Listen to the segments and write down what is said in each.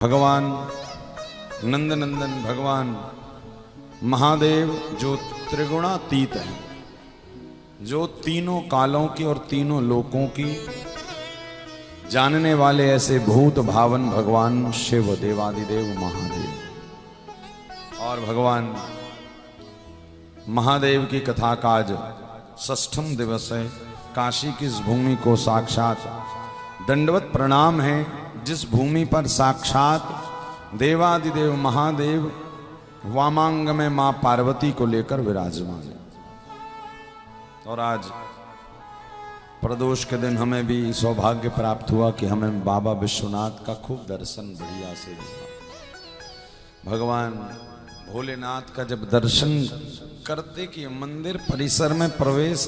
भगवान नंदनंदन भगवान महादेव जो त्रिगुणातीत है, जो तीनों कालों की और तीनों लोकों की जानने वाले ऐसे भूत भावन भगवान शिव देवादिदेव महादेव। और भगवान महादेव की कथा का आज 6ठम दिवस है। काशी की इस भूमि को साक्षात दंडवत प्रणाम है, जिस भूमि पर साक्षात देवादिदेव महादेव वामांग में मां पार्वती को लेकर विराजमान है। और आज प्रदोष के दिन हमें भी सौभाग्य प्राप्त हुआ कि हमें बाबा विश्वनाथ का खूब दर्शन बढ़िया से हुआ। भगवान भोलेनाथ का जब दर्शन करते कि मंदिर परिसर में प्रवेश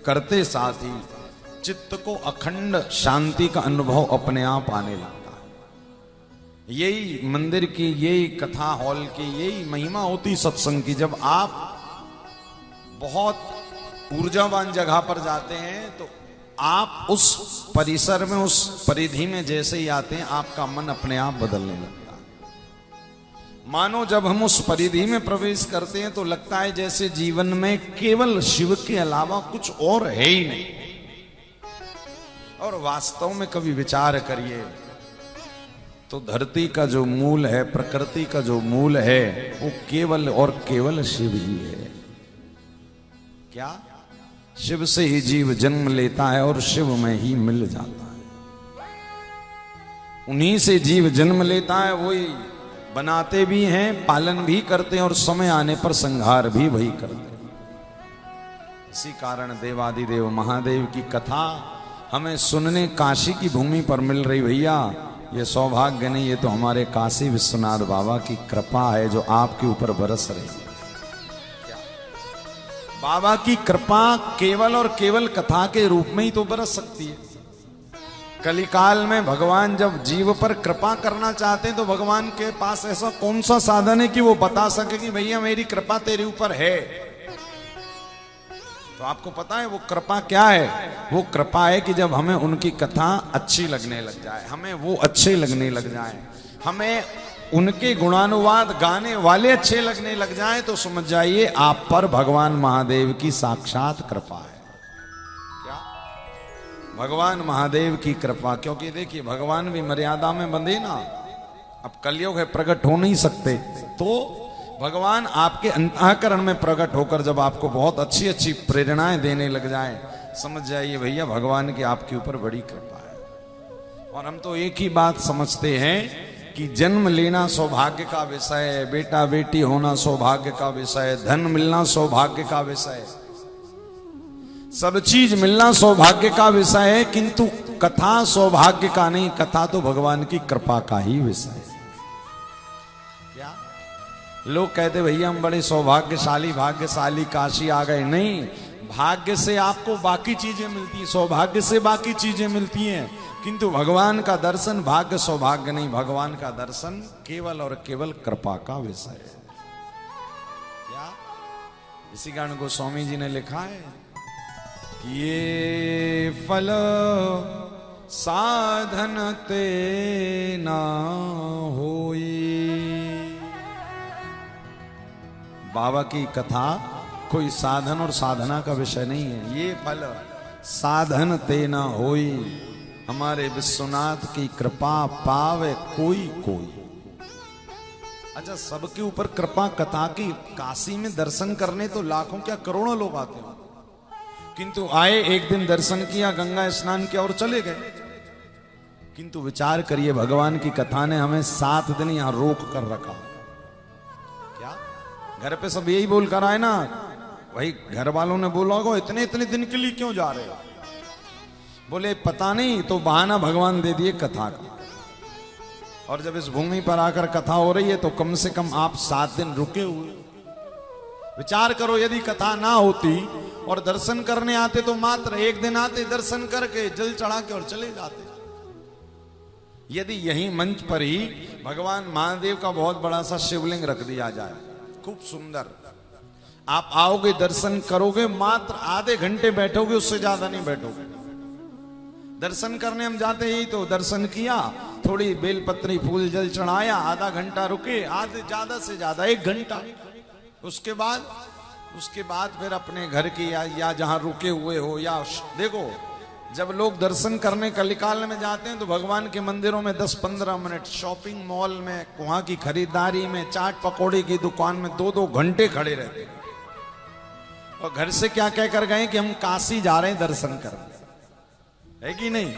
करते साथ ही चित्त को अखंड शांति का अनुभव अपने आप आने लगता है। यही मंदिर की, यही कथा हॉल की, यही महिमा होती सत्संग की। जब आप बहुत ऊर्जावान जगह पर जाते हैं तो आप उस परिसर में, उस परिधि में जैसे ही आते हैं आपका मन अपने आप बदलने लगता है। मानो जब हम उस परिधि में प्रवेश करते हैं तो लगता है जैसे जीवन में केवल शिव के अलावा कुछ और है ही नहीं। और वास्तव में कभी विचार करिए तो धरती का जो मूल है, प्रकृति का जो मूल है, वो केवल और केवल शिव ही है। क्या? शिव से ही जीव जन्म लेता है और शिव में ही मिल जाता है। उन्हीं से जीव जन्म लेता है, वही बनाते भी हैं, पालन भी करते हैं और समय आने पर संहार भी वही करते हैं। इसी कारण देवादिदेव महादेव की कथा हमें सुनने काशी की भूमि पर मिल रही। भैया ये सौभाग्य नहीं, ये तो हमारे काशी विश्वनाथ बाबा की कृपा है जो आपके ऊपर बरस रही है। बाबा की कृपा केवल और केवल कथा के रूप में ही तो बरस सकती है। कलिकाल में भगवान जब जीव पर कृपा करना चाहते हैं तो भगवान के पास ऐसा कौन सा साधन है कि वो बता सके कि भैया मेरी कृपा तेरे ऊपर है। तो आपको पता है वो कृपा क्या है? वो कृपा है कि जब हमें उनकी कथा अच्छी लगने लग जाए, हमें वो अच्छे लगने लग जाए, हमें उनके गुणानुवाद गाने वाले अच्छे लगने लग जाए, तो समझ जाइए आप पर भगवान महादेव की साक्षात कृपा है। क्या? भगवान महादेव की कृपा। क्योंकि देखिए भगवान भी मर्यादा में बंधे ना। अब कलयुग है, प्रकट हो नहीं सकते, तो भगवान आपके अंतःकरण में प्रकट होकर जब आपको बहुत अच्छी अच्छी प्रेरणाएं देने लग जाए, समझ जाइए भैया भगवान की आपके ऊपर बड़ी कृपा है। और हम तो एक ही बात समझते हैं कि जन्म लेना सौभाग्य का विषय है, बेटा बेटी होना सौभाग्य का विषय है, धन मिलना सौभाग्य का विषय है, सब चीज मिलना सौभाग्य का विषय है, किंतु कथा सौभाग्य का नहीं, कथा तो भगवान की कृपा का ही विषय है। क्या लोग कहते भैया हम बड़े सौभाग्यशाली, भाग्यशाली काशी आ गए। नहीं, भाग्य से आपको बाकी चीजें मिलती हैं, सौभाग्य से बाकी चीजें मिलती हैं, किंतु भगवान का दर्शन भाग्य सौभाग्य नहीं, भगवान का दर्शन केवल और केवल कृपा का विषय है। क्या? इसी कारण गोस्वामी जी ने लिखा है कि ये फल साधन ते ना होई। बाबा की कथा कोई साधन और साधना का विषय नहीं है। ये फल साधन ते ना होई, हमारे विश्वनाथ की कृपा पावे कोई कोई। अच्छा, सबके ऊपर कृपा कथा की। काशी में दर्शन करने तो लाखों क्या करोड़ों लोग आते हैं, किंतु आए एक दिन दर्शन किया, गंगा स्नान किया और चले गए। किंतु विचार करिए भगवान की कथा ने हमें 7 दिन यहां रोक कर रखा। क्या? घर पे सब यही बोल कर आए ना, वही घर वालों ने बोला होगा इतने इतने दिन के लिए क्यों जा रहे हो? बोले पता नहीं, तो बहाना भगवान दे दिए कथा का। और जब इस भूमि पर आकर कथा हो रही है तो कम से कम आप 7 दिन रुके हुए। विचार करो, यदि कथा ना होती और दर्शन करने आते तो मात्र एक दिन आते, दर्शन करके जल चढ़ा के और चले जाते। यदि यही मंच पर ही भगवान महादेव का बहुत बड़ा सा शिवलिंग रख दिया जाए, खूब सुंदर, आप आओगे दर्शन करोगे, मात्र आधे घंटे बैठोगे, उससे ज्यादा नहीं बैठोगे। दर्शन करने हम जाते ही तो दर्शन किया, थोड़ी बेलपत्री फूल जल चढ़ाया, आधा घंटा रुके, आधे ज्यादा से ज्यादा 1 घंटा, उसके बाद फिर अपने घर की या जहां रुके हुए हो, या देखो जब लोग दर्शन करने कलिकाल में जाते हैं तो भगवान के मंदिरों में 10-15 मिनट, शॉपिंग मॉल में, वहां की खरीदारी में, चाट पकौड़े की दुकान में 2-2 घंटे खड़े रहते हैं। और घर से क्या कहकर गए कि हम काशी जा रहे हैं दर्शन करने, है कि नहीं?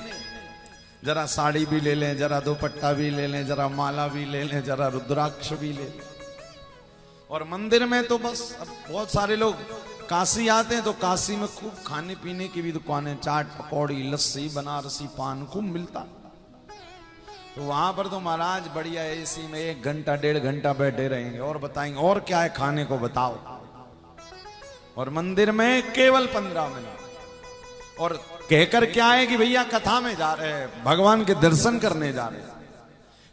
जरा साड़ी भी ले लें, जरा दुपट्टा भी ले लें, जरा माला भी ले लें, जरा रुद्राक्ष भी ले लें। और मंदिर में तो बस, अब बहुत सारे लोग काशी आते हैं तो काशी में खूब खाने पीने की भी दुकानें, चाट पकौड़ी, लस्सी, बनारसी पान खूब मिलता। तो वहां पर तो महाराज बढ़िया एसी में 1 घंटा 1.5 घंटा बैठे रहेंगे और बताएंगे और क्या है खाने को बताओ। और मंदिर में केवल 15 मिनट, और कहकर क्या है कि भैया कथा में जा रहे हैं, भगवान के दर्शन करने जा रहे हैं।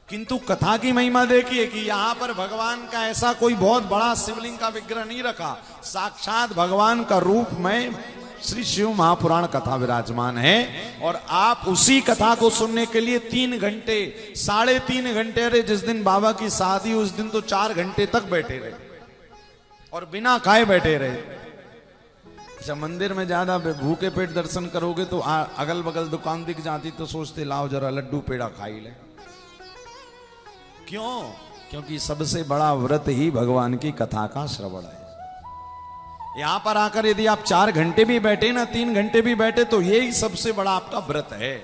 किंतु कथा की महिमा देखिए कि यहां पर भगवान का ऐसा कोई बहुत बड़ा शिवलिंग का विग्रह नहीं रखा, साक्षात भगवान का रूप में श्री शिव महापुराण कथा विराजमान है। और आप उसी कथा को सुनने के लिए 3 घंटे 3.5 घंटे, अरे जिस दिन बाबा की शादी उस दिन तो 4 घंटे तक बैठे रहे और बिना खाए बैठे रहे। अच्छा, मंदिर में ज्यादा भूखे पेट दर्शन करोगे तो अगल बगल दुकान दिख जाती तो सोचते लाओ जरा लड्डू पेड़ा खाई ले। क्यों? क्योंकि सबसे बड़ा व्रत ही भगवान की कथा का श्रवण है। यहां पर आकर यदि आप 4 घंटे भी बैठे ना, 3 घंटे भी बैठे, तो यही सबसे बड़ा आपका व्रत है।